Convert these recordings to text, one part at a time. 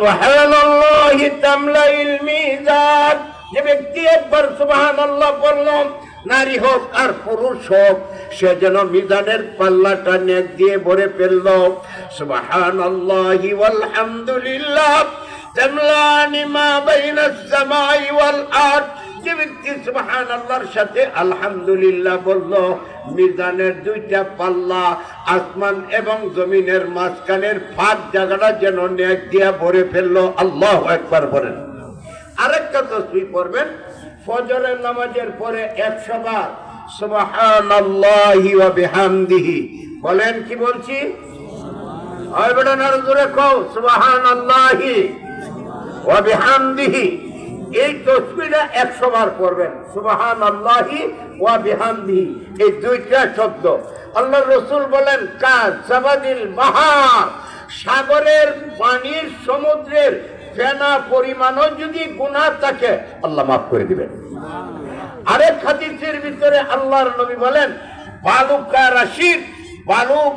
সুবহানাল্লাহি তামলাইল মিজান। যে ব্যক্তি একবার সুবহানাল্লাহ বলল, নারী হোক আর পুরুষ হোক, সে যেন মিজানের পাল্লাটা নেক দিয়ে ভরে ফেলল। সুবহানাল্লাহি ওয়াল হামদুলিল্লাহ তামলানি মা বাইনাস সামাই ওয়াল আরদ। যে ব্যক্তি সুবহানাল্লাহর সাথে আলহামদুলিল্লাহ বলল, মিজানের দুইটা পাল্লা আসমান এবং জমিনের মাঝখানের ফাঁক জায়গাটা যেন নেক দিয়া ভরে ফেললো। আল্লাহু আকবার বলেন। আরেকটা তাসবিহ পড়বেন ফজরের নামাজের পরে 100 বার সুবহানাল্লাহি ওয়া বিহামদিহি। বলেন, কি বলছি? হয় বেটা না জোরে কও, সুবহানাল্লাহি ওয়া বিহামদিহি। এই তাসবিহটা 100 বার পড়বেন, সুবহানাল্লাহি ওয়া বিহামদিহি। এই দুইটা শব্দ আল্লাহর রাসূল বলেন, কাজ সাবাদিল বাহার, সাগরের পানির সমুদ্রের ফেনা পরিমাণও যদি গুনাহ থাকে আল্লাহ মাফ করে দিবেন। আরেক হাদিসের ভিতরে আল্লাহর নবী বলেন, বালুকা রাশিদ, বালুক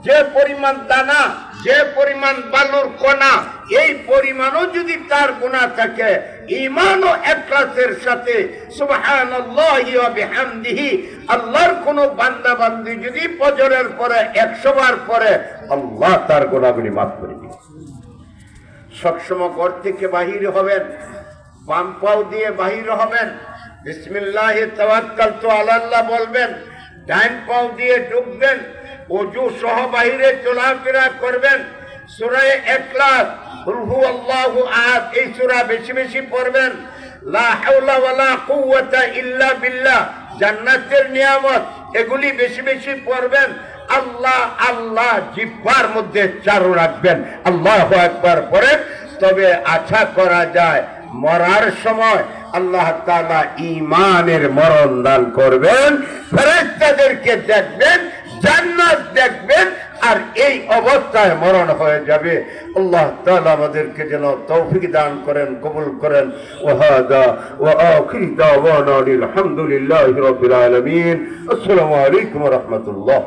যে পরিমাণ দানা, যে পরিমাণ বালুর কণা, এই পরিমাণও যদি তার গুনাহ থাকে, ঈমান ও ইখলাসের সাথে সুবহানাল্লাহি ওয়া বিহামদিহি আল্লাহর কোন বান্দা বান্দি যদি ফজরের পরে 100 বার পরে, আল্লাহ তার গুনাহগুলি মাফ করে দিবেন। সবসময় ঘর থেকে বাহির হবেন, বাম পাও দিয়ে বাহির হবেন, বিসমিল্লাহি তাওয়াক্কালতু আলাল্লাহ বলবেন, ডান পাও দিয়ে ঢুকবেন, ওযু সহ বাহিরে চলাফেরা করবেন। সূরা ইখলাস, কুল হুয়াল্লাহু আহাদ, এই সূরা বেশি বেশি পড়বেন। লা হাওলা ওয়ালা কুওয়াতা ইল্লা বিল্লাহ, জান্নাতের নিয়ামত, এগুলি বেশি বেশি পড়বেন। আল্লাহ আল্লাহ জিহ্বার মধ্যে চারু রাখবেন, আল্লাহু আকবার পড়েন। তবে আশা করা যায় মরার সময় আল্লাহ তাআলা ঈমানের মরণ দান করবেন, ফেরেশতাদেরকে দেখবেন, জান্নাত দেখবেন, আর এই অবস্থায় মরণ হয়ে যাবে। আল্লাহ তাআলা আমাদেরকে যেন তৌফিক দান করেন, কবুল করেন। ওয়া হাদা ওয়া আখিরু দাওয়ানা আলহামদুলিল্লাহি রাব্বিল আলামিন। আসসালামু আলাইকুম ওয়া রাহমাতুল্লাহ।